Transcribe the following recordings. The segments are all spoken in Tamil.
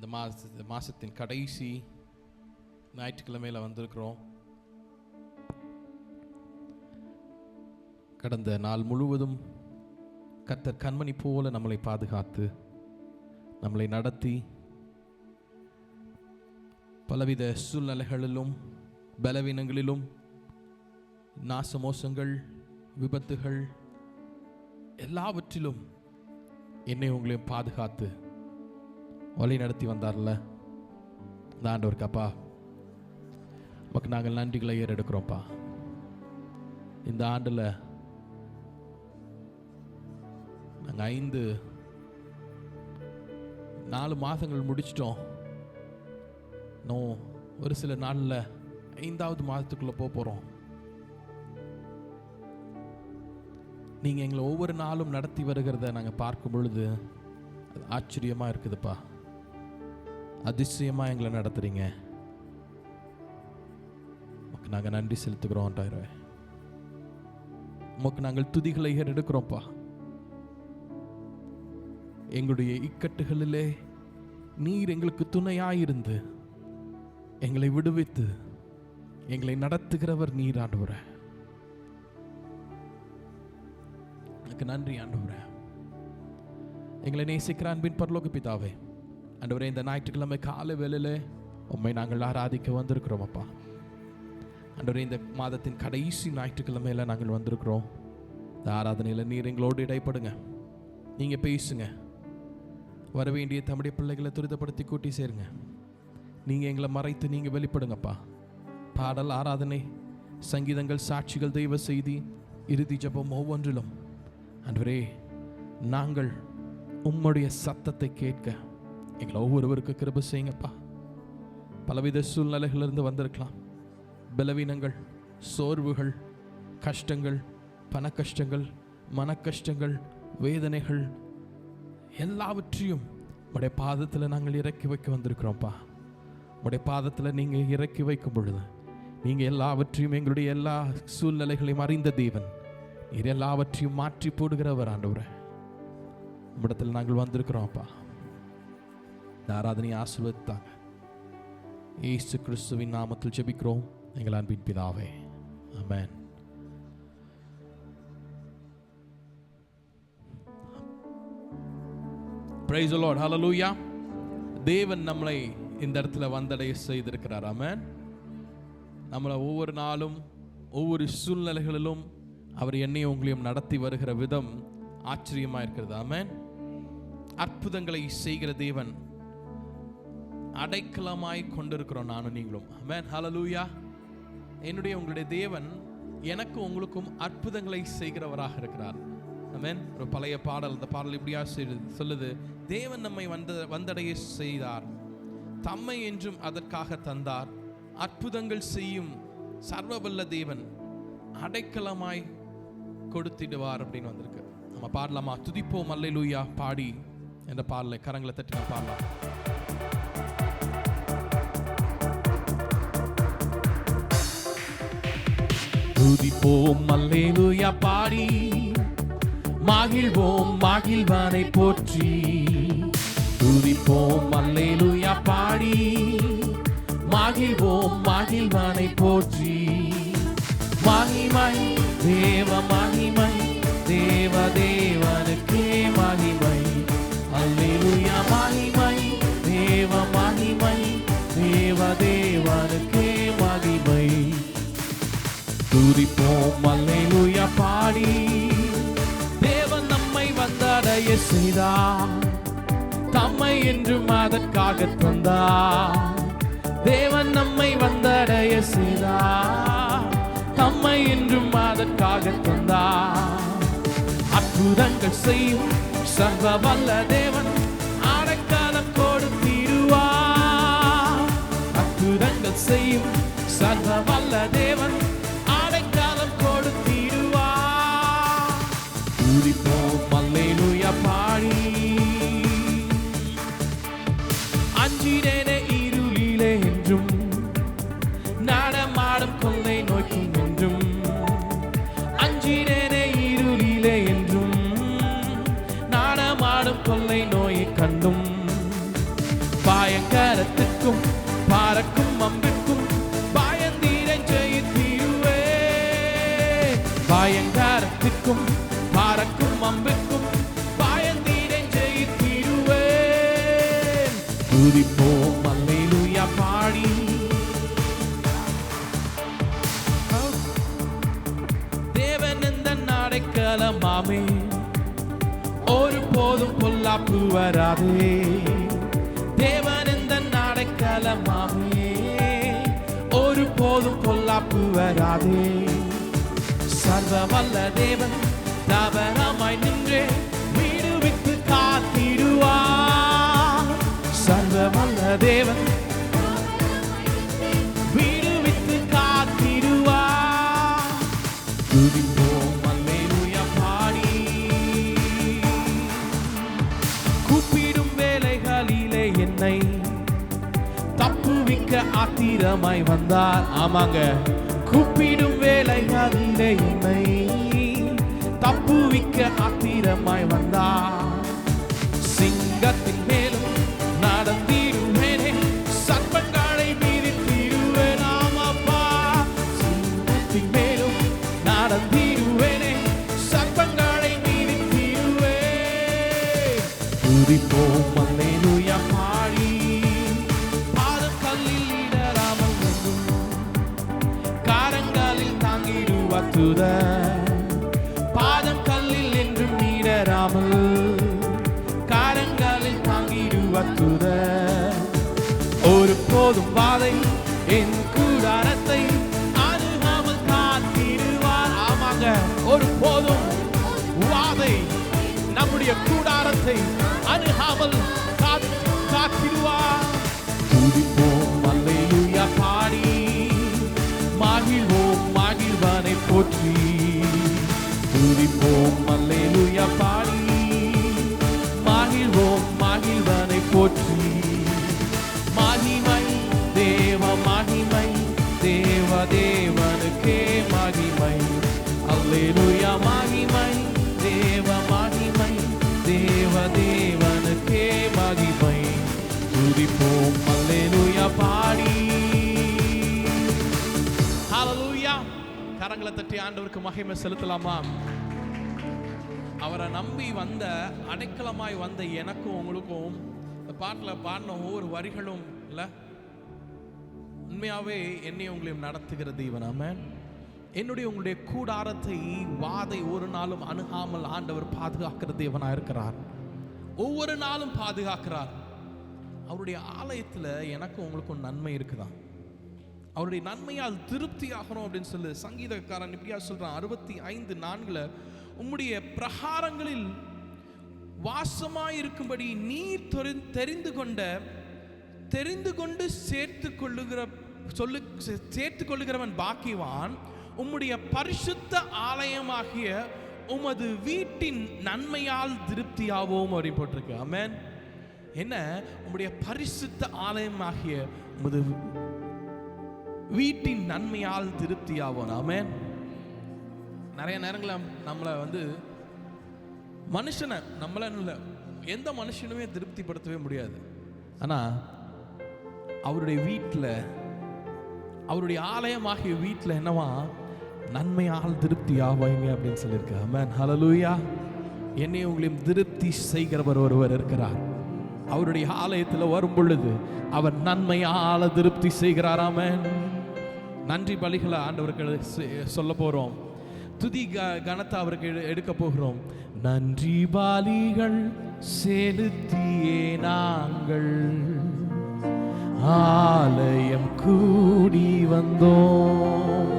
அந்த மாதத்தின் கடைசி ஞாயிற்றுக்கிழமையில் வந்திருக்கிறோம். கடந்த நாள் முழுவதும் கர்த்தர் கண்மணி போல நம்மளை பாதுகாத்து நம்மளை நடத்தி பலவித சூழ்நிலைகளிலும் பலவீனங்களிலும் நாசமோசங்கள் விபத்துகள் எல்லாவற்றிலும் என்னை உங்களையும் பாதுகாத்து வழி நடத்தி வந்தார்ல இந்த ஆண்டவருக்கு அப்பா நமக்கு நாங்கள் நன்றிகளை ஏறெடுக்கிறோம்ப்பா. இந்த ஆண்டில் நாங்கள் 4 மாதங்கள் முடிச்சிட்டோம். இன்னும் ஒரு சில நாளில் 5வது மாதத்துக்குள்ளே போகிறோம். நீங்கள் எங்களை ஒவ்வொரு நாளும் நடத்தி வருகிறத நாங்கள் பார்க்கும் பொழுது அது ஆச்சரியமாக இருக்குதுப்பா. அதிசயமாக எங்களை நடத்துகிறீங்க. உமக்கு நாங்கள் நன்றி செலுத்துகிறோம். உமக்கு நாங்கள் துதிகளை எடுக்கிறோம்ப்பா. எங்களுடைய இக்கட்டுகளிலே நீர் எங்களுக்கு துணையாயிருந்து எங்களை விடுவித்து எங்களை நடத்துகிறவர் நீர் ஆண்டவரே. எனக்கு நன்றி ஆண்டவரே. எங்களை நேசிக்கிற அன்பின் பரலோக பிதாவே, ஆண்டவரே, இந்த ஞாயிற்றுக்கிழமை காலை வேளையிலே உம்மை நாங்கள் ஆராதிக்க வந்திருக்கிறோம் அப்பா. ஆண்டவரே, இந்த மாதத்தின் கடைசி ஞாயிற்றுக்கிழமையில நாங்கள் வந்திருக்கிறோம். இந்த ஆராதனையில் நீர் எங்களோடு இடைப்படுங்க. நீங்கள் பேசுங்க. வர வேண்டிய தம்முடைய பிள்ளைகளை துரிதப்படுத்தி கூட்டி சேருங்க. நீங்கள் எங்களை மறைத்து நீங்கள் வெளிப்படுங்கப்பா. பாடல், ஆராதனை, சங்கீதங்கள், சாட்சிகள், தெய்வ செய்தி, இறுதி ஜெபம் ஒவ்வொன்றிலும் ஆண்டவரே நாங்கள் உம்முடைய சத்தத்தை கேட்க எங்களை ஒவ்வொருவருக்கு கிருபை செய்யுங்கப்பா. பலவித சூழ்நிலைகளிலிருந்து வந்திருக்கலாம். பலவீனங்கள், சோர்வுகள், கஷ்டங்கள், பண கஷ்டங்கள், மன கஷ்டங்கள், வேதனைகள் எல்லாவற்றையும் உடைய பாதத்தில் நாங்கள் இறக்கி வைக்க வந்திருக்கிறோம்ப்பா. உடைய பாதத்தில் நீங்கள் இறக்கி வைக்கும் பொழுது நீங்கள் எல்லாவற்றையும், எங்களுடைய எல்லா சூழ்நிலைகளையும் அறிந்த தேவன், நீர் எல்லாவற்றையும் மாற்றி போடுகிறவர் ஆண்டவரே. உம்மிடத்தில் நாங்கள் வந்திருக்கிறோம்ப்பா. இந்த ஆராதனையை ஆசீர்வதித்தாங்க. இயேசு கிறிஸ்துவின் நாமத்தில் ஜெபிக்கிறோம் எங்கள் அன்பின் பிதாவே, ஆமென். Praise the Lord. Hallelujah. தேவன் நம்மளை இந்த இடத்துல வந்தடைய செய்திருக்கிறார். ஆமென். நம்மளை ஒவ்வொரு நாளும் ஒவ்வொரு சூழ்நிலைகளிலும் அவர் என்னையும் உங்களையும் நடத்தி வருகிற விதம் ஆச்சரியமாக இருக்கிறது. ஆமென். அற்புதங்களை செய்கிற தேவன் அடைக்கலமாய் கொண்டிருக்கிறோம் நானும் நீங்களும். ஆமென். ஹல்லேலூயா. என்னுடைய உங்களுடைய தேவன் எனக்கும் உங்களுக்கும் அற்புதங்களை செய்கிறவராக இருக்கிறார். ஆமென். ஒரு பழைய பாடல், அந்த பாடல் இப்படியா சொல்லுது, தேவன் நம்மை வந்தடைய செய்தார், தம்மை என்றும் அதற்காக தந்தார், அற்புதங்கள் செய்யும் சர்வவல்ல தேவன் அடைக்கலமாய் கொடுத்திடுவார் அப்படின்னு வந்திருக்கு. நம்ம பாடலாமா? துதிப்போம் அல்லேலூயா பாடி என்ற பாடலை கரங்களை தட்டி நம்ம பாடலாம். துதிப்போம் அல்லேலூயா பாடி மகிழ்வோம் மகிழ்வானை போற்றி. துதிப்போம் அல்லேலூயா பாடி மகிழ்வோம் மகிழ்வானை போற்றி. மகிமை தேவ மகிமை, தேவ தேவனுக்கே மகிமை. அல்லேலூயா மகிமை தேவ மகிமை, தேவ தேவனுக்கே மகிமை. துதிப்போம் அல்லேலூயா பாடி தேவன் நம்மை வந்தடைய செய்தார், தம்மை என்றும் அதற்காக தந்தார். தேவன் நம்மை வந்தடைய செய்தார், தம்மை என்றும் அதற்காக தந்தார். அற்புதங்கள் செய்யும் சர்வ வல்ல தேவன் அடைக்கலம் கொடுத்திடுவார். அற்புதங்கள் செய்யும் சர்வ வல்ல தேவன் அடைக்கலம் கொடுத்திடுவார். துதிப்போம் அல்லேலூயா பாடி. அஞ்சினேனே இருளிலே என்றும், நடமாடும் கொள்ளை நோய்க்கும் என்றும். அஞ்சினேனே இருளிலே என்றும், நடமாடும் கொள்ளை நோயை கண்டும். பயங்கரத்துக்கும் பறக்கும் அம்பிற்கும் பயந்தீரன் ஜெயித்தீருவே. பயங்கரத்துக்கும் பறக்கும் அம்பிற்கும் பயந்தீரன் ஜெயித்தீருவே. துதிப்போம் அல்லேலூயா பாடி, தேவன் இந்த அடைக்கலமாமே, ஒரு போதும் பொல்லாப்பு வராதே. தேவன் இந்த அடைக்கலமாமே, ஒரு போதும் பொல்லாப்பு வராதே. சர்வவல்ல தேவன் தாவரமாய் நின்றே விடுவித்து காத்திடுவார். சர்வவல்ல தேவன் விடுவித்து காத்திடுவார். துதிப்போம் அல்லேலூயா பாடி, கூப்பிடும் வேளைகளிலே என்னை தப்புவிக்க ஆத்திரமாய் வந்தார். ஆமாங்க, கூப்பிடும் வேளைகளிலே என்னை தப்புவிக்க ஆத்திரமாய் வந்தார். சிங்கத்தின் மேலும் நடந்திடுவேனே, சர்ப்பங்களை மீறித்திடுவேன். ஆமாப்பா, சிங்கத்தின் மேலும் நடந்திடுவேனே, சர்ப்பங்களை மீறித்திடுவேன். துதிப்போம் அல்லேலூயா பாடி, பாதம் கல்லில் இடராமல் நின்றும் காரங்களில் தாங்கிடுவார் தூதர். பாதம் கல்லில் என்றும் இடராமல் காரங்களில் தாங்கிடுவார் தூதர். ஒரு போதும் வாதை என் கூடாரத்தை அணுகாமல் காத்திடுவார். ஆமாங்க, ஒரு போதும் வாதை நம்முடைய கூடாரத்தை அணுகாமல் காத்திடுவார். துதிப்போம் அல்லேலூயா பாடி, மகிழ்வோம் மகிழ்வானை போற்றி. துதிப்போம் அல்லேலூயா பாடி, மகிழ்வோம் மகிழ்வானை போற்றி. மகிமை தேவ மகிமை, தேவ தேவனுக்கே மகிமை. அல்லேலூயா மகிமை, தேவ மகிமை, தேவ தேவனுக்கே மகிமை. துதிப்போம் அல்லேலூயா பாடி. ஹல்லேலூயா. கரங்களை தட்டி ஆண்டவருக்கு மகிமை செலுத்தலாமா? அவரை நம்பி வந்த, அடைக்கலமாய் வந்த எனக்கும் உங்களுக்கும் இந்த பாட்டில் பாடின ஒவ்வொரு வரிகளும் இல்லை, உண்மையாவே என்னையும் உங்களையும் நடத்துகிற தெய்வன். ஆமென். என்னுடைய உங்களுடைய கூடாரத்தை வாதை ஒரு நாளும் அணுகாமல் ஆண்டவர் பாதுகாக்கிற தேவனாக இருக்கிறார். ஒவ்வொரு நாளும் பாதுகாக்கிறார். அவருடைய ஆலயத்தில் எனக்கும் உங்களுக்கும் நன்மை இருக்குதான். அவருடைய நன்மையால் திருப்தி ஆகணும் அப்படின்னு சொல்லி சங்கீதக்காரன் இப்படியா சொல்றான். 65:4 உம்முடைய பிரகாரங்களில் வாசமாயிருக்கும்படி நீர் தெரிந்து கொண்டு சேர்த்து கொள்ளுகிறவன் பாக்கியவான். உம்முடைய பரிசுத்த ஆலயமாகிய உமது வீட்டின் நன்மையால் திருப்தியாவோம் அப்படின்னு போட்டிருக்கு. ஆமென். என்ன? உம்முடைய பரிசுத்த ஆலயமாகிய உமது வீட்டின் நன்மையால் திருப்தியாவோம். ஆமென். நிறைய நேரங்களில் நம்மளை மனுஷனை நம்மள இல்லை, எந்த மனுஷனுமே திருப்திப்படுத்தவே முடியாது. ஆனால் அவருடைய வீட்டில், அவருடைய ஆலயமாகிய வீட்டில் என்னவா நன்மையால் திருப்தி ஆவாங்க அப்படின்னு சொல்லியிருக்கு. ஆமென். ஹல்லேலூயா. என்னை உங்களையும் திருப்தி செய்கிறவர் ஒருவர் இருக்கிறார். அவருடைய ஆலயத்தில் வரும் பொழுது அவர் நன்மையால திருப்தி செய்கிறார். ஆமென். நன்றி பலிகளை ஆண்டவருக்கு சொல்ல போறோம். துதி கனத்தை அவருக்கு எடுக்க போகிறோம். நன்றி பலிகள் செலுத்தியே நாங்கள் ஆலயம் கூடி வந்தோம்.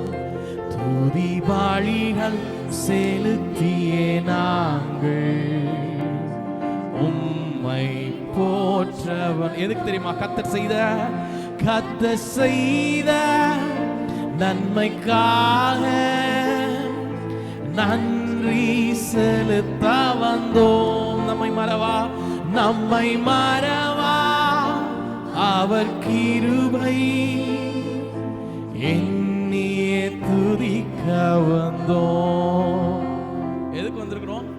துதி பலிகள் செலுத்தியே நாங்கள் உம்மை போற்றவன். எதுக்கு தெரியுமா? கர்த்தர் செய்த நன்மைக்காக நன்றி செலுத்த வந்தோம். நம்மை மறவா அவர் கிருபை எண்ணியே துதிக்க வந்தோம். எதுக்கு வந்திருக்கிறோம்?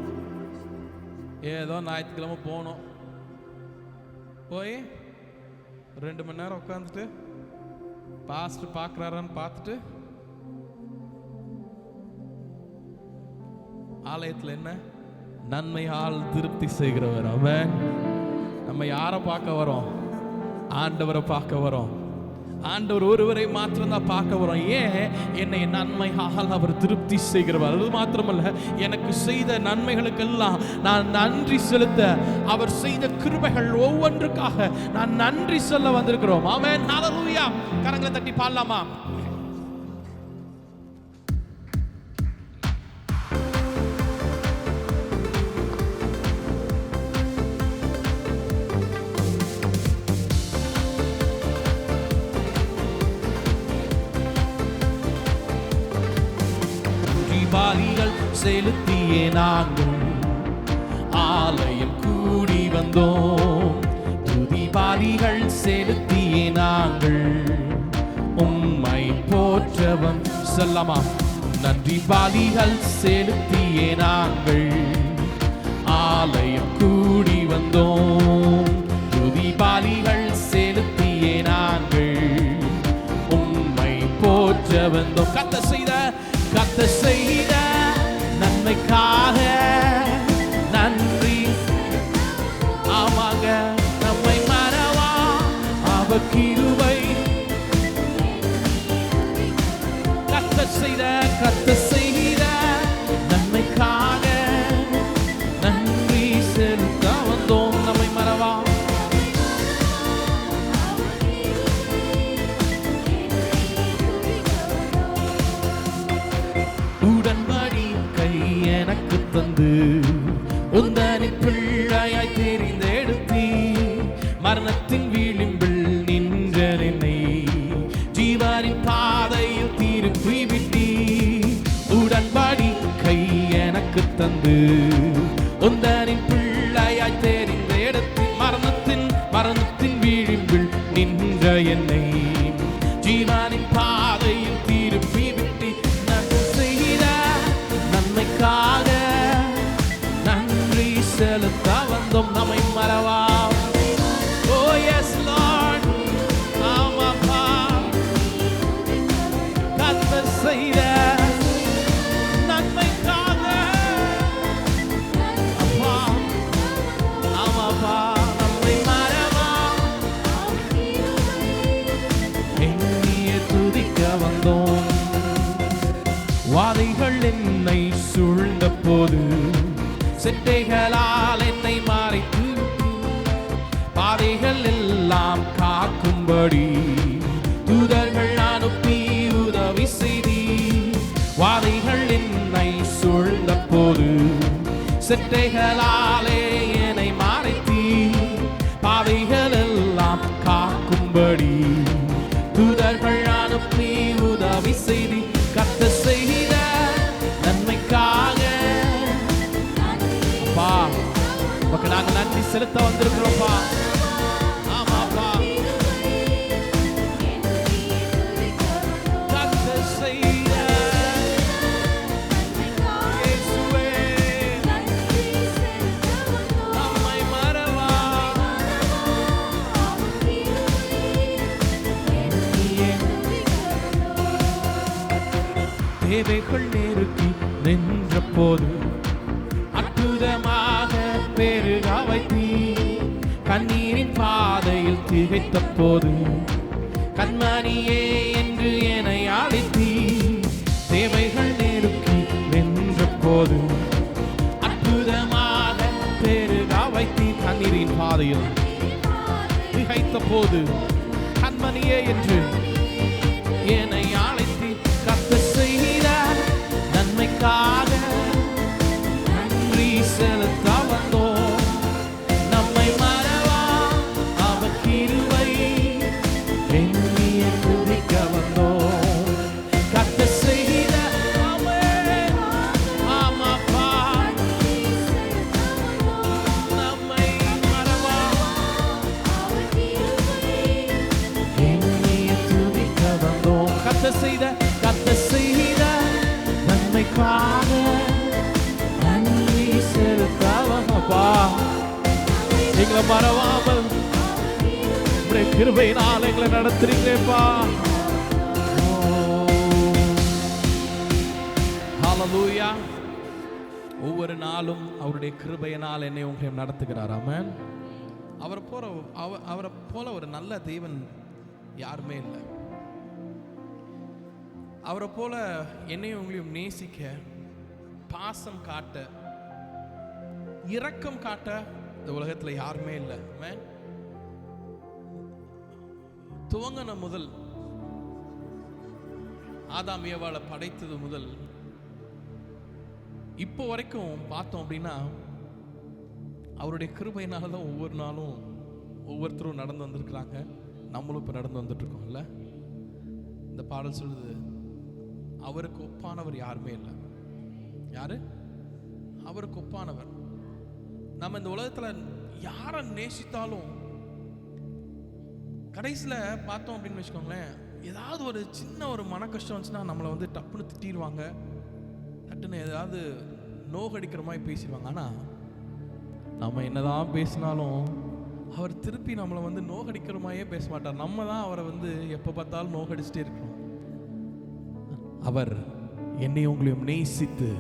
ஏதோ ஞாயிற்றுக்கிழமை போனோம், போய் 2 மணி நேரம் உட்காந்துட்டு பாஸ்டர் பார்க்குறாரான்னு பார்த்துட்டு ஆலயத்தில் என்ன நன்மையால் திருப்தி செய்கிறவர். அவன் நம்ம யாரை பார்க்க வரோம்? ஆண்டவரை பார்க்க வரோம். ஆண்டவர் ஒருவரை மாத்திரம்தான் பார்க்க வரோம். ஏன்? என்னை நன்மையால் அவர் திருப்தி செய்கிறவர். அது மாத்திரமல்ல, எனக்கு செய்த நன்மைகளுக்கெல்லாம் நான் நன்றி செலுத்த, அவர் செய்த கிருபைகள் ஒவ்வொன்றுக்காக நான் நன்றி சொல்ல வந்திருக்கிறோம். ஆமென், ஹல்லேலூயா. கரங்களை தட்டி பாடலாமா? பலிகள் செலுத்தியே நாங்கள் ஆலயம் கூடி வந்தோம். துதி பலிகள் செலுத்தியே நாங்கள் உம்மை போற்றவும் சொல்லமா. நன்றி பலிகள் செலுத்தியே நாங்கள் ஆலயம் கூடி வந்தோம். துதி பலிகள் செலுத்தியே நாங்கள் உம்மை போற்ற வந்தோம். கத்த செய்த நன்மைக்காக நன்றி. ஆமாங்க, நம்மை மறவா அவ கிருபை. கத்த செய்த நன்மைக்காக நன்றி செலுத்த வந்தோம். நம்மை மறவா உடன்படிக்கை எனக்கு தந்து உந்தனின் பிள்ளையாய் தெரிந்தெடுத்தி மரணத்தின் விளிம்பில் நின்ற என்னை ஜீவனின் பாதையில் திருப்பி விட்டி. உடன்படிக்கை எனக்கு தந்து உந்தனின் பிள்ளையாய் தெரிந்தெடுத்தி மரணத்தின் விளிம்பில் நின்ற என்னை ஜீவனின் பாதையில் திருப்பி விட்டி. நன்மைக்காக நன்றி செலுத்த வந்தோம். நம்மை மறவா. Oh yes Lord, ஆமாப்பா. கர்த்தர் செய்த நன்மைக்காக அப்பா, ஆமாப்பா. நம்மை மறவா எண்ணிய துதிக்க வந்தோம். வாதைகள் என்னை சூழ்ந்த போது செட்டைகளால் என்னை மறைத்து பாதைகள் எல்லாம் காக்கும்படி தூதர்கள் அனுப்பி உதவி செய்தி. வாதைகள் என்னை சூழ்ந்த போது செட்டைகளாலே என்னை மறைத்தி பாதைகள் எல்லாம் காக்கும்படி தூதர்கள் அனுப்பி உதவி செய்தி. கத்த செய்த நன்மைக்காக அப்பா உமக்கு நாங்க நன்றி செலுத்த வந்திருக்கிறோம்ப்பா. ஆமாப்பா. கத்த செய்த இயேசுவே நம்மை மறவா தேவைகள் நெருக்கி நின்ற போது அற்புதமாக பெருக வைத்தி. கண்ணீரின் பாதையில் திகைத்த போது கண்மணியே என்று என்னை அழைத்தி. தேவைகள் நெருக்கி நின்ற போது அற்புதமாக பெருக வைத்தி. கண்ணீரின் பாதையில் திகைத்த போது கண்மணியே என்று என்னை அழைத்தி. கத்த செய்த நன்மைக்காக நன்றி செலுத்த வந்தோம். நம்மை மறவா அவ கிருபை எண்ணிய துதிக்க வந்தோம். கத்த செய்த ஆமாப்பா நம்மை மறவா எண்ணிய துதிக்க வந்தோம். கத்த செய்த நன்மைக்காக நன்றி செலுத்தவப்பா. எங்களை மறவாமல் உங்களுடைய கிருபையினால் எங்களை நடத்துறீங்களேப்பா. ஹல்லேலூயா. ஒவ்வொரு நாளும் அவருடைய கிருபையினால் என்னை உங்களையும் நடத்துகிறார். ஆமென். அவரை போல ஒரு நல்ல தேவன் யாருமே இல்லை. அவரை போல என்னையும் உங்களையும் நேசிக்க, பாசம் காட்ட, இரக்கம் காட்ட இந்த உலகத்துல யாருமே இல்லை. ஆமென். துவங்கின முதல், ஆதாம் ஏவாளை படைத்தது முதல் இப்போ வரைக்கும் பார்த்தோம் அப்படின்னா அவருடைய கிருபையினால தான் ஒவ்வொரு நாளும் ஒவ்வொருத்தரும் நடந்து வந்திருக்கிறாங்க. நம்மளும் இப்போ நடந்து வந்துட்டு இருக்கோம்ல. இந்த பாடல் சொல்லுது, அவருக்கு ஒப்பானவர் யாருமே இல்லை. யாரு அவருக்கு ஒப்பானவர்? நம்ம இந்த உலகத்துல யாரை நேசித்தாலும் கடைசியில் பார்த்தோம் அப்படின்னு வச்சுக்கோங்களேன், ஏதாவது ஒரு சின்ன ஒரு மன கஷ்டம் வந்துச்சுன்னா நம்மளை வந்து டப்புன்னு திட்டிடுவாங்க, டட்டுன்னு ஏதாவது நோகடிக்கிற மாதிரி பேசிடுவாங்க. ஆனால் நம்ம என்னதான் பேசினாலும் அவர் திருப்பி நம்மளை வந்து நோகடிக்கிற மாதிரியே பேச மாட்டார். நம்ம தான் அவரை வந்து எப்போ பார்த்தாலும் நோகடிச்சுட்டே இருக்கிறோம். அவர் என்னை உங்களையும் நேசித்து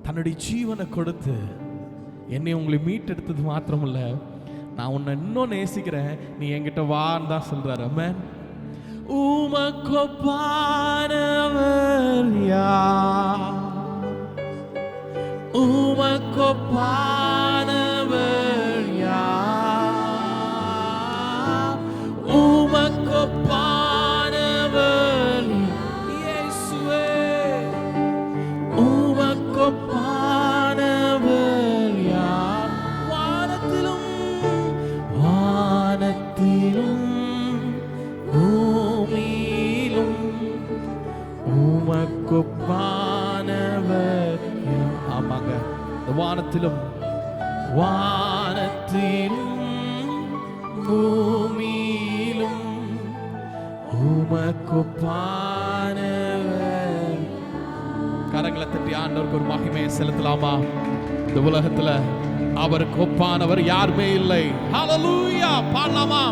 தன்னுடைய ஜீவனை கொடுத்து என்னை உங்களை மீட்டெடுத்தது மாத்திரமில்ல, நான் உன்னை இன்னும் நேசிக்கிறேன், நீ என்கிட்ட வான்னு தான் சொல்றாரு. ஆமென். உமக்கொப்பானவர் யார்? உமக்கொப்பானவர் யார்? உமக்கொப்பானவர் இயேசுவே. உமக்கொப்பானவர் யார்? வானத்திலும் வானத்திலும் பூமியிலும் உமக்கொப்பானவர். ஆமாங்க, வானத்திலும் வானத்திலும் பூமியிலும் உமக்கொப்பானவர். கரங்களை தட்டி ஆண்டவருக்கு ஒரு மகிமையை செலுத்தலாமா? இந்த உலகத்துல அவருக்கு ஒப்பானவர் யாருமே இல்லை. ஹல்லேலூயா. பாடலாமா?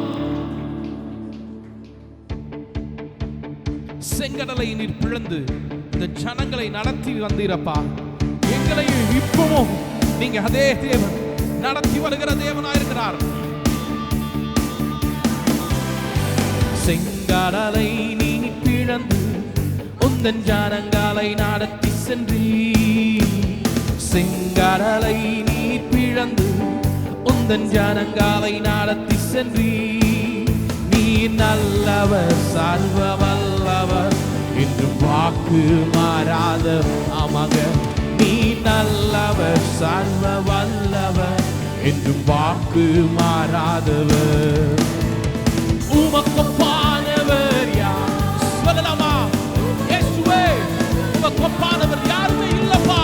செங்கடலை நீர் பிளந்து இந்த ஜனங்களை நடத்தி வந்தீரப்பா. எங்களையும் இப்பவும் நீங்க அதே தேவன் நடத்தி வருகிற தேவனாயிருக்கிறார். செங்கடலை நீ பிளந்து உந்தன் ஜனங்களை நடத்தி சென்றீ. செங்கடலை நீ பிளந்து உந்தன் ஜனங்களை நடத்தி சென்றீ. நீ நல்லவர், சர்வ வல்லவர், என்று வாக்கு மாறாத. ஆமாங்க, நீ நல்லவர், சர்வ வல்லவர், என்று வாக்கு மாறாதவர். உமக்கொப்பானவர் யார்? சொல்லலாமா? இயேசுவே, உமக்கொப்பானவர் யாருமே இல்லப்பா.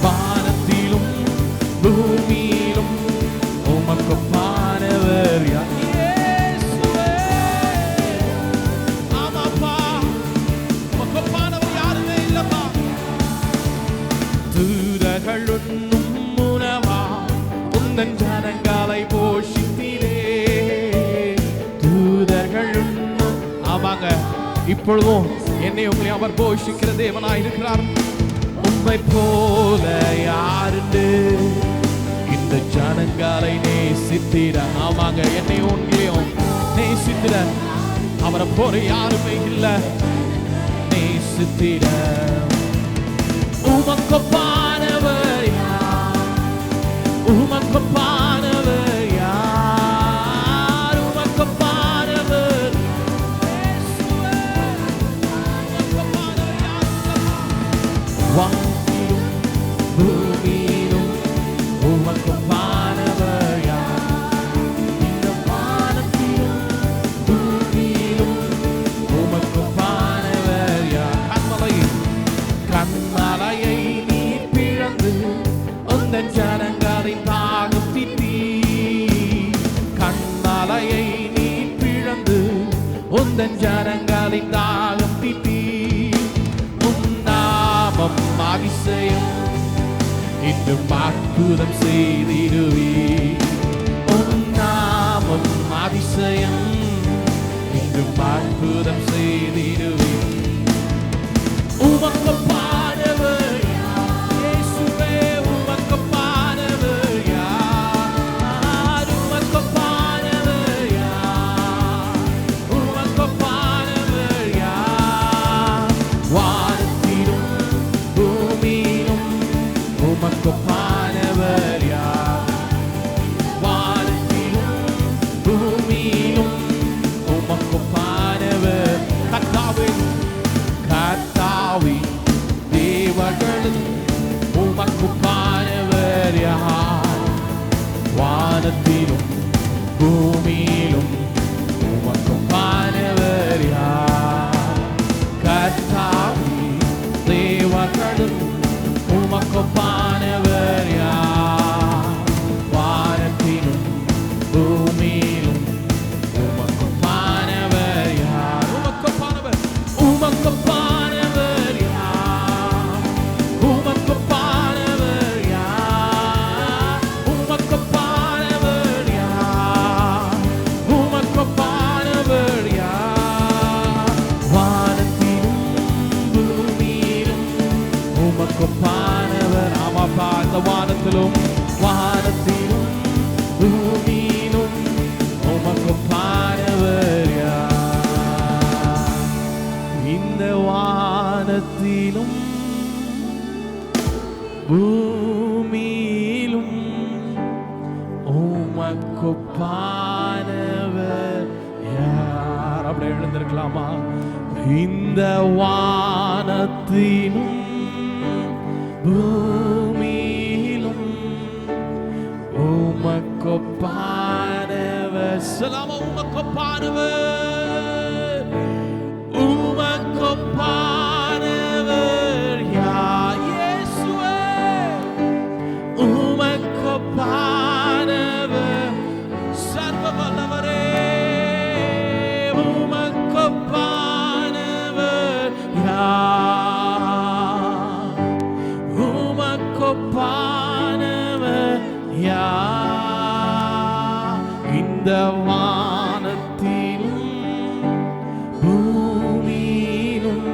வானத்திலும் பூமியிலும் உமக்கொப்பானவர் யார்? இயேசுவே. ஆமாப்பா, உமக்கொப்பானவர் யாருமே இல்லப்பா. தூதர்கள் உண்ணும் உணவா உந்தன் ஜனங்களை போஷித்தீரே. தூதர்கள் உண்ணும். ஆமாங்க, இப்பொழுதும் என்னை உங்களை அவர் போஷிக்கிற தேவனாய் இருக்கிறார். உம்மை போல யாருண்டு இந்த ஜனங்களை நேசித்திட. ஆமாங்க, என்னை உங்களையும் நேசித்திட அவரை போல யாருமே இல்லை. நேசித்திட உமக்கொப்பானவர் யார்? உமக்கொப்பானவர் யார்? உமக்கொப்பானவர் வானத்திலும் பூமியிலும் உமக்கொப்பானவர் யார்? இந்த வானத்திலும் பூமியிலும் உமக்கொப்பானவர் யார்? கண்மலையை நீ பிளந்து உந்தன் ஜனங்களின் தாகம் தீர்த்தீ. கண்மலையை நீ பிளந்து உந்தன் ஜனங்களின் தாகம் தீர்த்தீ. உன்னாமம் அதிசயம் இன்னும் அற்புதம் செய்திடுவே. உம் நாமம் அதிசயம், இன்னும் அற்புதம் செய்திடுவே. உமக்கு பாடவர் இயேசுவே, உமக்கு பாடவர் யார்? உமக்கு பாடவர் யார்? உமக்கு பாடவர் யார்? வானத்திலும் பூமியிலும் உமக்கு பாடவர் யார்? வானத்திலும் பூமியிலும் உமக்கு பாடவர் கர்த்தாவே. கர்த்தாவே தேவர்களும் உமக்கு பாடவர் யார்? வானத்திலும் பூமியிலும் உமக்கு பாடவர் யார்? கர்த்தாவே தேவர்களும் உமக்கு பாடவர் யார்? வானத்திலும் பூமியிலும் உமக்கு பாடவர் யார்? உமக்கு பாடவர், உமக்கு பாடவர் யார்? உமக்கு பாடவர் யார்? உமக்கு பாடவர் யார்? உமக்கு பாடவர் யார்? வானத்திலும் பூமியிலும் உமக்கு பாடவர். ஆமாப்பா, இந்த வானத்திலும் வானத்திலும் பூமியிலும் உமக்கு பாடவர் யார்? இந்த வானத்திலும் பூமியிலும் உமக்கு பாடவர் யார்? அப்படி எழுந்திருக்கலாமா? இந்த வானத்திலும் பூமியிலும் உமக்கு பாடவர். சொல்லாமா, உமக்கு பாடவர், உமக்கு பாடவர் யார்? இயேசுவே, உமக்கு பாடவர். சர்வ வல்லவரே, உமக்கு பாடவர் யார்? உமக்கு பாடவர் யார்? இந்த வானத்திலும் பூமியிலும்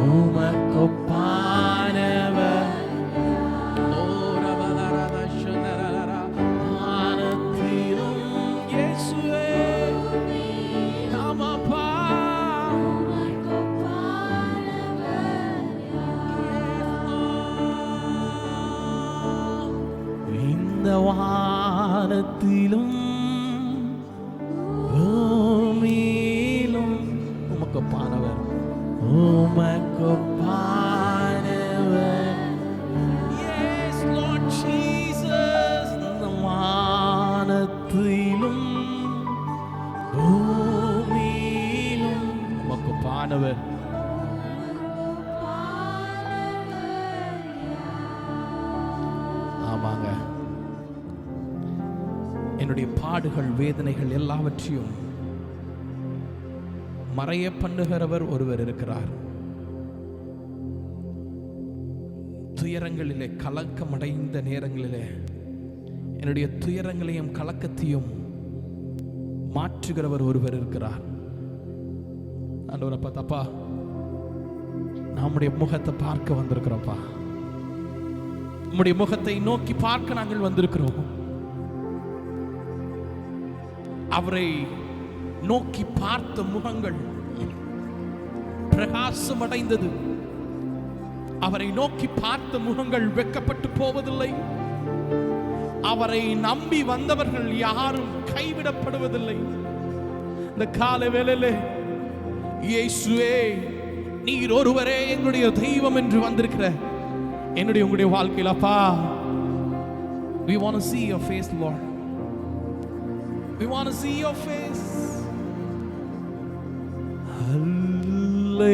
உமக்கு பாடவர். வானத்திலும் இயேசுவே, ஆமாப்பா, இந்த வானத்திலும் பூமியிலும் உமக்கு பாடவர், உமக்கு பாடவர். Yes, Lord Jesus. இந்த வானத்திலும் பூமியிலும் உமக்கு பாடவர். ஆமாங்க, என்னுடைய பாடுகள் வேதனைகள் எல்லாவற்றையும் மறைய பண்ணுகிறவர் ஒருவர் இருக்கிறார். துயரங்களிலே கலக்கமடைந்த நேரங்களிலே என்னுடைய துயரங்களையும் கலக்கத்தையும் மாற்றுகிறவர் ஒருவர் இருக்கிறார். ஆண்டவரை பார்த்தாப்பா, நம்முடைய முகத்தை பார்க்க வந்திருக்கிறோம்ப்பா. நம்முடைய முகத்தை நோக்கி பார்க்க நாங்கள் வந்திருக்கிறோம். அவரை நோக்கி பார்த்த முகங்கள் பிரகாசம் அடைந்தது. அவரை நோக்கி பார்த்த முகங்கள் வெட்கப்பட்டு போவதில்லை. அவரை நம்பி வந்தவர்கள் யாரும் கைவிடப்படுவதில்லை. இந்த கால வேளையிலே இயேசுவே, நீர் ஒருவரே எங்களுடைய தெய்வம் என்று வந்திருக்கிற என்னுடைய உங்களுடைய வாழ்க்கையில் அப்பா, we want to see your face, Lord. We want to see your face. Hallelujah.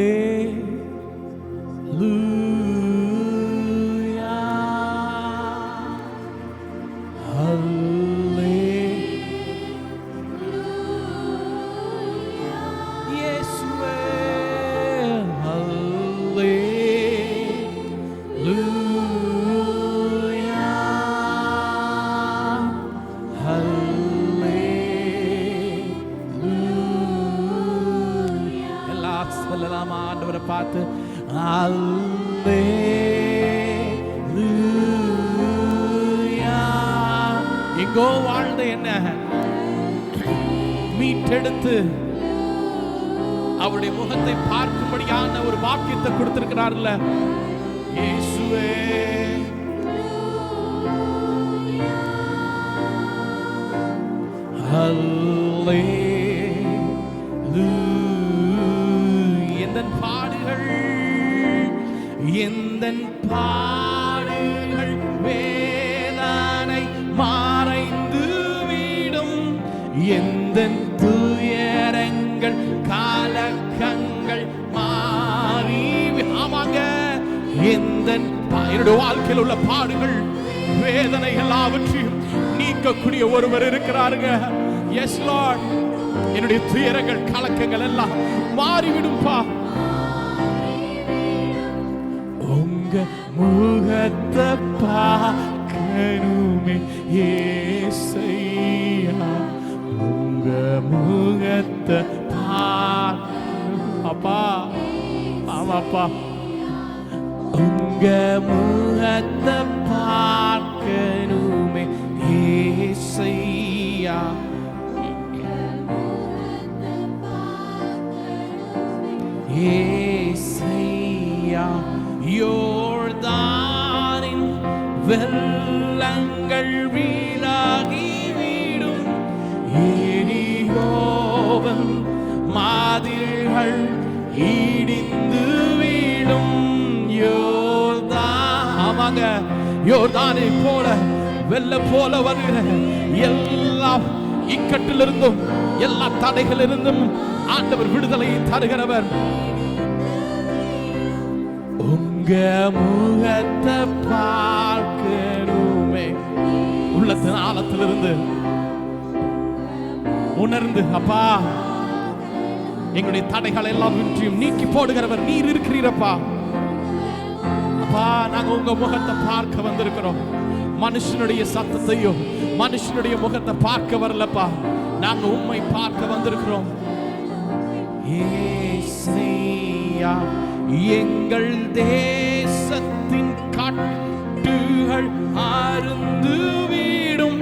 Hallelujah. Yesue. Hallelujah. அல்லேலூயா. எங்கோ வாழ்ந்த என்ன மீட்டெடுத்து அவருடைய முகத்தை பார்க்கும்படியான ஒரு வாக்கியத்தை கொடுத்திருக்கிறார்ல இயேசுவே. எந்தன் பாடுகள் வேதனை மறைந்து விடும், எந்தன் துயரங்கள் காலக்கங்கள் மாறி. ஆமாங்க, என்னுடைய வாழ்க்கையில் உள்ள பாடுகள் வேதனை எல்லாவற்றையும் நீக்கக்கூடிய ஒருவர் இருக்கிறாருங்க. எஸ் லார்ட், என்னுடைய துயரங்கள் கலக்கங்கள் எல்லாம் மாறிவிடும்பா. உங்க முகத்தை பார்க்கணுமே ஏசையா, உங்க முகத்தை அப்பா. ஆமாப்பா, உங்க முகத்தை பார்க்கணுமே ஏசையா, ஏசையா. யோர்தானின் வெள்ளங்கள் விலகிவிடும், எரிகோவின் மாதிரிகள் இடிந்து விடும். யோர்தான், ஆமாங்க, யோர்தானை போல வெள்ள போல வருகிற எல்லா இக்கட்டிலிருந்தும் எல்லா தடைகளிலிருந்தும் ஆண்டவர் விடுதலையை தருகிறவர். உங்க முகத்தை பார்க்கணுமே, உள்ளத்தின் ஆழத்திலிருந்து உணர்ந்து அப்பா எங்களுடைய தடைகள் எல்லாம் நீக்கி போடுகிறவர் நீர் இருக்கிறீரப்பா. அப்பா, நாங்க உங்க முகத்தை பார்க்க வந்திருக்கிறோம். மனுஷனுடைய சத்தத்தையோ மனுஷனுடைய முகத்தை பார்க்க வரலப்பா, நாங்க உம்மை பார்க்க வந்திருக்கிறோம். ஏசையா, எங்கள் தேசத்தின் காட்டுகள் அருந்து வீடும்,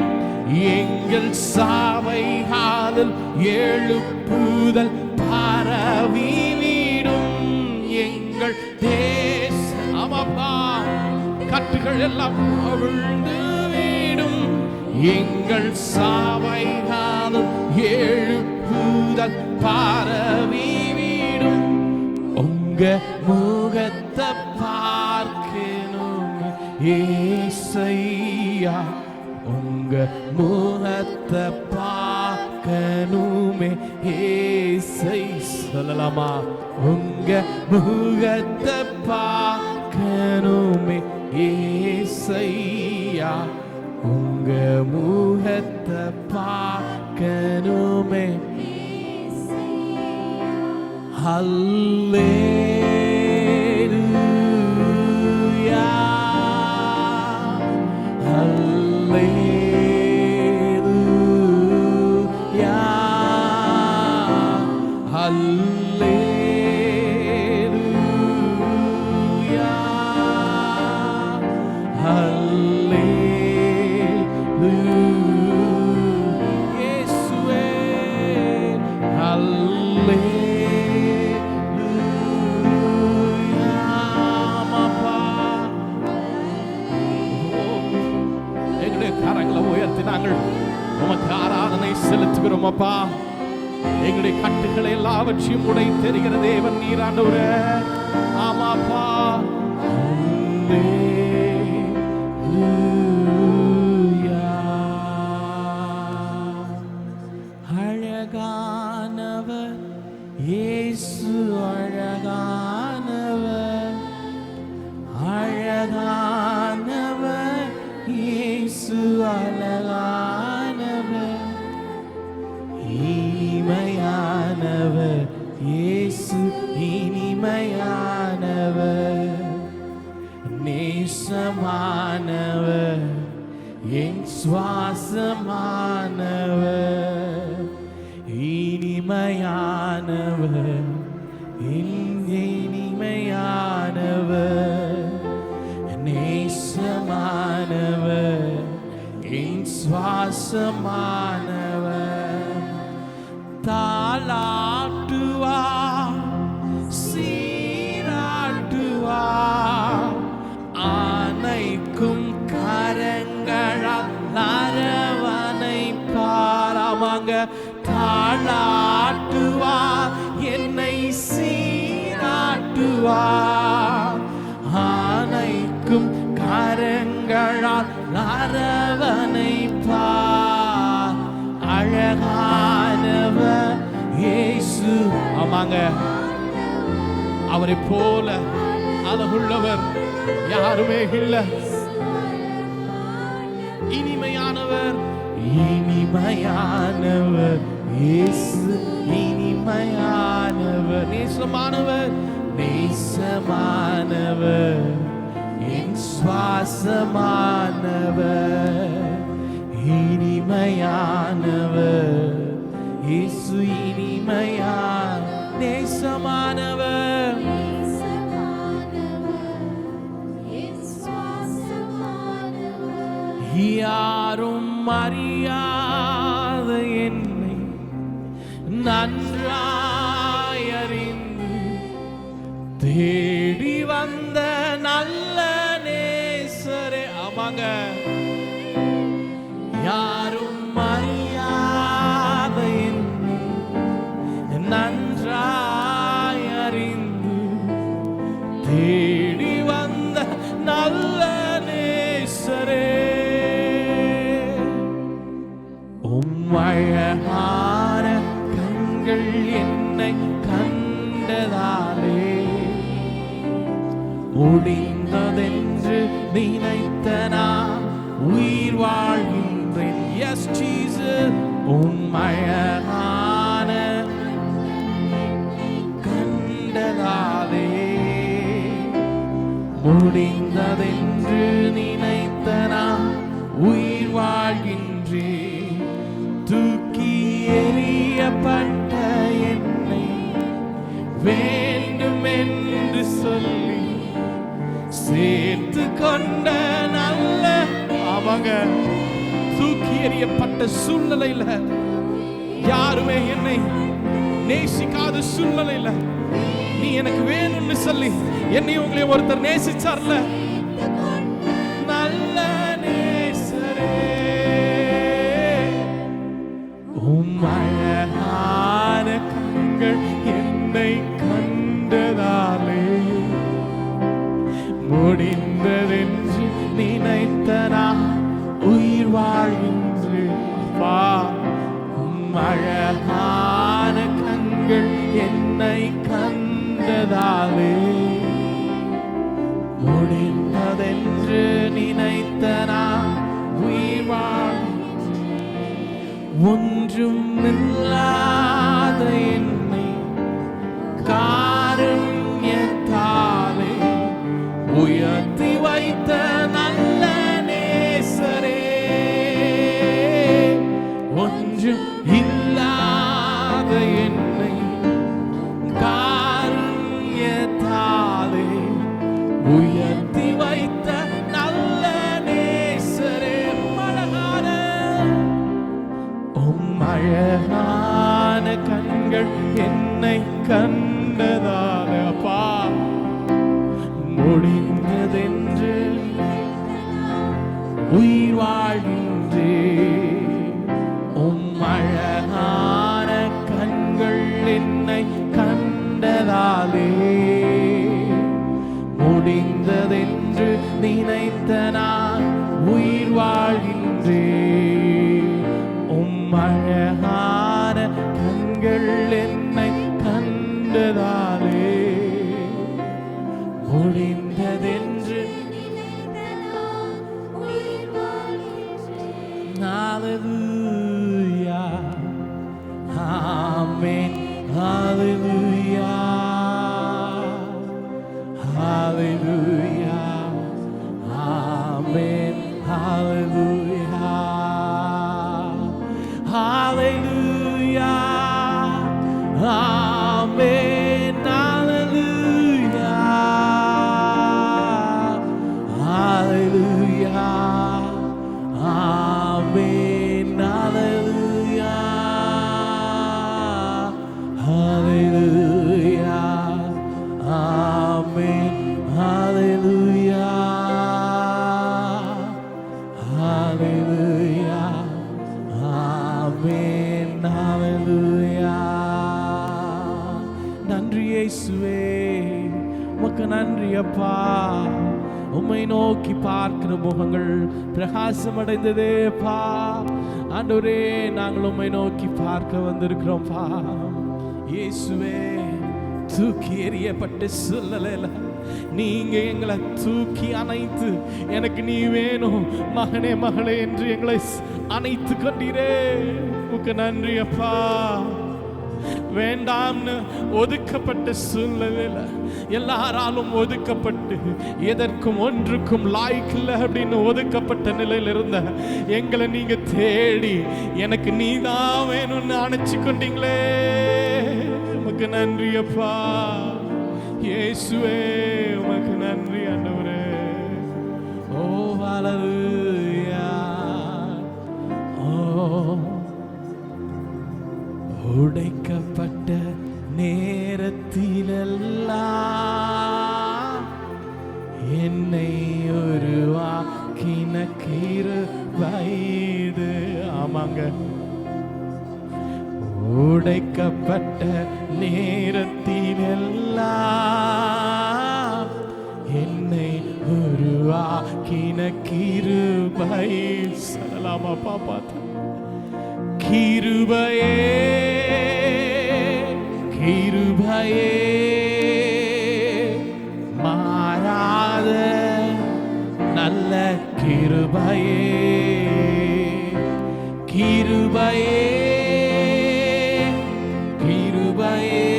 எங்கள் சாவைகாதல் எழுப்புதல் பரவி வீடும். எங்கள் தேச கட்டுகள் எல்லாம் அவிழ்ந்து வீடும், எங்கள் சாவைகாதல் எழுப்புதல் பரவி வீடும். உங்க முகத்தை பார்க்கணும் ஏசையா, உங்க முகத்தை பார்க்கணுமே ஏசை. சொல்லலாமா? உங்க முகத்தை பார்க்கணுமே ஏசையா, உங்க முகத்தை பார்க்கணுமே. ஹல்லேலூயா, ஹல்லேலூயா, ஹல்லேலூயா, ஹல்லேலூயா. இயேசுவே, ஹல்லேலூயா. கரங்களை உயர்த்தி நாங்கள் உமக்கு ஆராதனை செலுத்துகிறோம் அப்பா. எங்களுடைய கட்டுகளை எல்லாவற்றையும் உடை தெரிகிற தேவன் நீர் ஆண்டவரே. ஆமாப்பா. அழகானவர் இயேசு, அழகானவர், அழகானவர் இயேசு, அழகானவர், இனிமையானவர் இயேசு, இனிமையானவர், நேசமானவர் என் சுவாசமானவர், இனிமையானவர் இனிமையானவர். நேசமானவர், என் சுவாசமானவர். தாளாட்டுவார், சீராட்டுவார், அணைக்கும் கரங்களால் அரவணைப்பார். ஆமாங்க, தாளாட்டுவார், என்னை சீராட்டுவார், அணைக்கும் கரங்களால் அரவணைப்பார். அழகானவர் இயேசு. ஆமாங்க, அவரை போல அழகுள்ளவர் யாருமே இல்லை. இனிமையானவர், இனிமையானவர் இயேசு, இனிமையானவர். நேசமானவர், நேசமானவர், என் சுவாசமானவர். இனிமையானவர் இயேசு, இனிமையான நேசமானவர். யாரும் அறியாத என்னை நன்றாய் அறிந்து தேடி வந்த நல்ல நேசரே. ஆமாங்க, யாரும் அறியாத என்னை நன்றாய் அறிந்து தேடி வந்த நல்ல நேசரே. அழகான கண்கள் என்னை கண்டதாலே முடிந்ததென்று நினைத்த நான் உயிர் வாழ்கின்றேன். எஸ் ஜீசஸ், அழகான கண்டதாலே முடிந்ததென்று நினைத்த நான் உயிர் வாழ்கின்றேன். தூக்கி எறியப்பட்ட என்னை வேண்டும் என்று சொல்லி சேர்த்து கொண்ட நல்ல. அவங்க தூக்கி எறியப்பட்ட சூழ்நிலையில, யாருமே என்னை நேசிக்காத சூழ்நிலையில நீ எனக்கு வேணும்னு சொல்லி என்னை உங்களை ஒருத்தர் நேசிச்சார்ல, நல்ல நேசரே. அழகான கண்கள் என்னை கண்டதாலே முடிந்ததென்று நினைத்த நான் உயிர் வாழ்கின்றேன். அழகான கண்கள் என்னை கண்டதாலே முடிந்ததென்று நினைத்த நான் உயிர் வாழ்கின்றேன். ஒன்றும் இல்லாத என்னை காருண்யத்தாலே உயர்த்தி வைத்த நல்ல நேசரே. ஒன்றும் இல்லாத என்னை காருண்யத்தாலே உயர்த்தி வைத்த நல்ல நேசரே. அழகான கண்கள் என்னை கண்டதால அப்பா முடிந்ததென்று உயிர் வாழ்கின்றேன். அழகான கண்கள் என்னை கண்டதாலே முடிந்ததென்று நினைத்த நான் உயிர் வாழ்கின்றேன். அழகான கண்கள் என்னை கண்டதாலே முடிந்ததென்று. Hallelujah, Amen, Hallelujah, Hallelujah, Amen, Hallelujah, Hallelujah, Amen, Hallelujah. நோக்கி பார்க்கிற முகங்கள் பிரகாசம் அடைந்ததேப்பா. ஆண்டவரே, நாங்கள் உம்மை நோக்கி பார்க்க வந்திருக்கிறோம்ப்பா. இயேசுவே, தூக்கி எறியப்பட்ட சூழ்நிலையில நீங்க எங்களை தூக்கி அணைத்து, எனக்கு நீ வேணும் மகனே மகளே என்று எங்களை அணைத்து கொண்டீரே. உமக்கு நன்றி அப்பா. வேண்டாம்னு ஒதுக்கப்பட்ட சூழ்நிலையில, எல்லாராலும் ஒதுக்கப்பட்டு எதற்கும் ஒன்றுக்கும் லாய்க்கில்லை அப்படின்னு ஒதுக்கப்பட்ட நிலையில் இருந்த எங்களை நீங்க தேடி எனக்கு நீதான் வேணும்னு அணைச்சு கொண்டீங்களே. உமக்கு நன்றி அப்பா. இயேசுவே, உமக்கு நன்றி ஆண்டவரே. ஓ ஹல்லேலூயா. ஓ, உடைக்கப்பட்ட நேரத்திலெல்லாம் என்னை உருவாக்கின கிருபை இது. ஆமாங்க, உடைக்கப்பட்ட நேரத்திலெல்லாம் என்னை உருவாக்கின கிருபை. சலாமா பாப்பா. கிருபையே கிருபையே மாறாத நல்ல கிருபையே. கிருபையே கிருபையே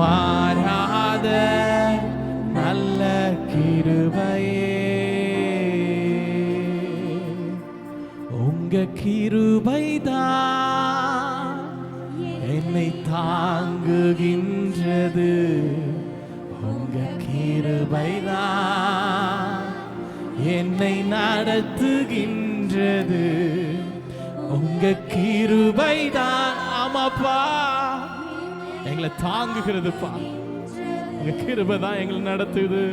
மாறாத நல்ல கிருபையே. உங்க கிருபைதான் என்னை தாங்குகின்றது. உங்க கிருபைதான் என்னை நடத்துகின்றது. உங்க கிருபைதான் ஆமாப்பா எங்களை தாங்குகிறதுப்பா. உங்க கிருபைதான் எங்களை நடத்துது,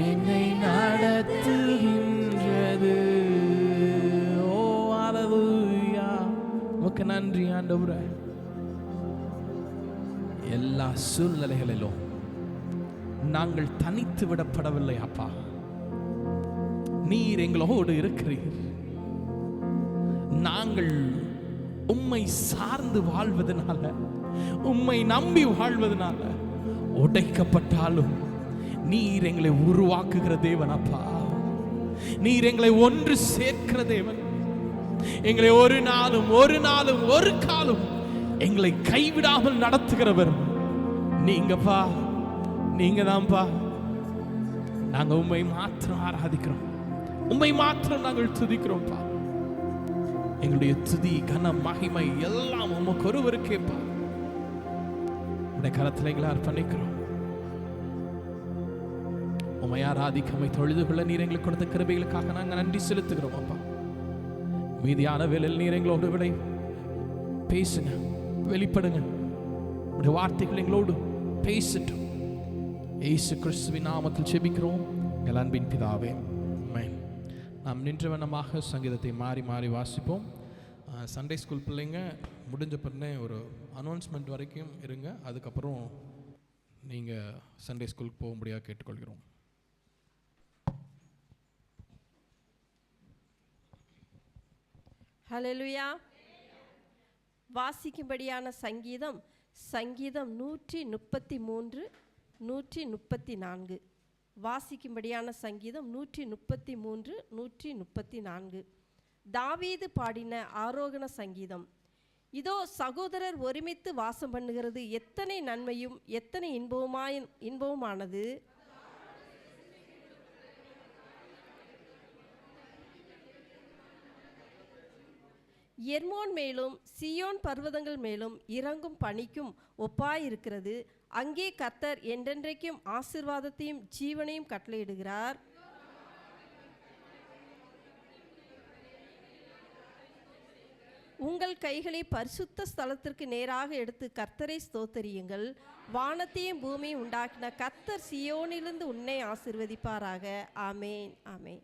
என்னை நடத்துகின்றது. ஓ ஹல்லேலூயா. உமக்கு நன்றி ஆண்டவரே. எல்லா சூழ்நிலைகளிலும் நாங்கள் தனித்து விடப்படவில்லை அப்பா. நீர் எங்களோடு இருக்கிறீர். நாங்கள் உம்மை சார்ந்து வாழ்வதனால, உம்மை நம்பி வாழ்வதனால உடைக்கப்பட்டாலும் நீர் எங்களை உருவாக்குகிற தேவன் அப்பா. நீர் எங்களை ஒன்று சேர்க்கிற தேவன். எங்களை ஒரு நாளும் ஒரு காலம் எங்களை கைவிடாமல் நடத்துகிறவர் நீங்கப்பா. நீங்க தான்ப்பா. நாங்க உம்மை மாத்திரம் ஆராதிக்கிறோம், உம்மை மாத்திரம் நாங்கள் துதிக்கிறோம்ப்பா. எங்களுடைய துதி கன மகிமை எல்லாம் உமக்கு ஒருவருக்கேப்பா. உடைய கரத்தில் எங்களை அர்ப்பணிக்கிறோம். உம்மை ஆராதிக்க, உம்மை தொழுது கொள்ள நீர் எங்களுக்கு கொடுத்த கிருபைகளுக்காக நாங்கள் நன்றி செலுத்துகிறோம் அப்பா. மீதியான வேளையில் நீர் எங்களோடு விடை பேசுங்க, வெளிப்படுங்க. உடைய வார்த்தைகள் எங்களோடு பேசட்டும். இயேசு கிறிஸ்துவின் நாமத்தில் ஜெபிக்கிறோம் எங்கள் அன்பின் பிதாவே, ஆமென். நாம் நின்றவனமாக சங்கீதத்தை மாறி மாறி வாசிப்போம். சண்டே ஸ்கூல் பிள்ளைங்க முடிஞ்ச பிறனே ஒரு அனௌன்ஸ்மெண்ட் வரைக்கும் இருங்க. அதுக்கப்புறம் நீங்கள் சண்டே ஸ்கூலுக்கு போக முடியாது கேட்டுக்கொள்கிறோம். ஹல்லேலூயா. வாசிக்கும்படியான சங்கீதம் 133 134. வாசிக்கும்படியான சங்கீதம் 133 134. தாவீது பாடின ஆரோகண சங்கீதம். இதோ சகோதரர் ஒருமித்து வாசம் பண்ணுகிறது எத்தனை நன்மையும் எத்தனை இன்பவுமானது. எர்மோன் மேலும் சியோன் பர்வதங்கள் மேலும் இறங்கும் பனிக்கும் ஒப்பாயிருக்கிறது. அங்கே கர்த்தர் என்றென்றைக்கும் ஆசீர்வாதத்தையும் ஜீவனையும் கட்டளையிடுகிறார். உங்கள் கைகளை பரிசுத்த ஸ்தலத்திற்கு நேராக எடுத்து கர்த்தரை ஸ்தோத்தரியுங்கள். வானத்தையும் பூமியும் உண்டாக்கின கர்த்தர் சியோனிலிருந்து உன்னை ஆசீர்வதிப்பாராக. ஆமேன், ஆமேன்.